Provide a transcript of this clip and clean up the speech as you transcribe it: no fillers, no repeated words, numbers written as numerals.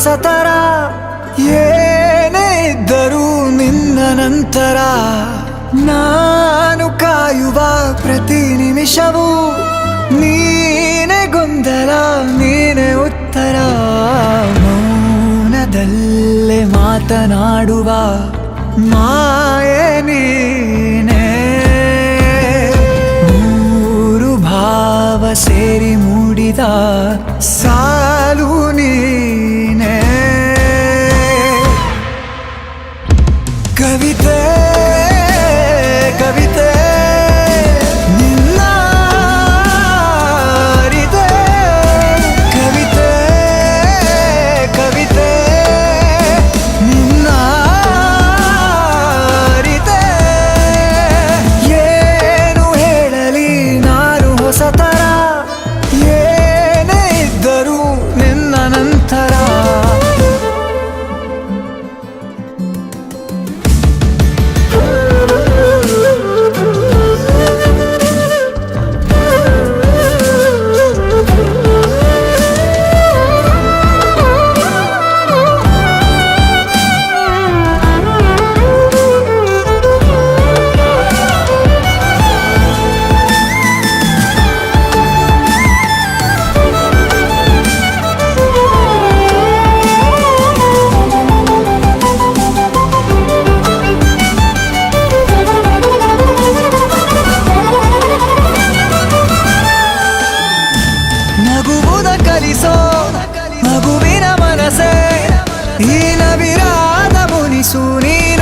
ಹೊಸತರ ಏನೇ ಇದ್ದರೂ ನಿನ್ನ ನಂತರ ನಾನು ಕಾಯುವ ಪ್ರತಿ ನಿಮಿಷವೂ ನೀನೆ ಗೊಂದಲ ನೀನೆ ಉತ್ತರ ಮೌನದಲ್ಲೇ ಮಾತನಾಡುವ ಮಾಯೆ ನೀನೆ ಮೂರು ಭಾವ ಸೇರಿ ಮೂಡಿದ ಸಾಲು ನೀನೆ ಕವಿತೆ ಕವಿತೆ ನಿನ್ನ ಅರಿತೆ ಕವಿತೆ ಕವಿತೆ ನಿನ್ನ ಅರಿತೆ ಏನು ಹೇಳಲಿ ನಾನು ಹೊಸತರ ಏನೇ ಇದ್ದರೂ ನಿನ್ನ ನಂತರ ನಗುವುದ ಕಲಿಸೋ ಮಗುವಿನ ಮನಸೆ ಈ ನವಿರಾದ ಮುನಿಸು ನೀನ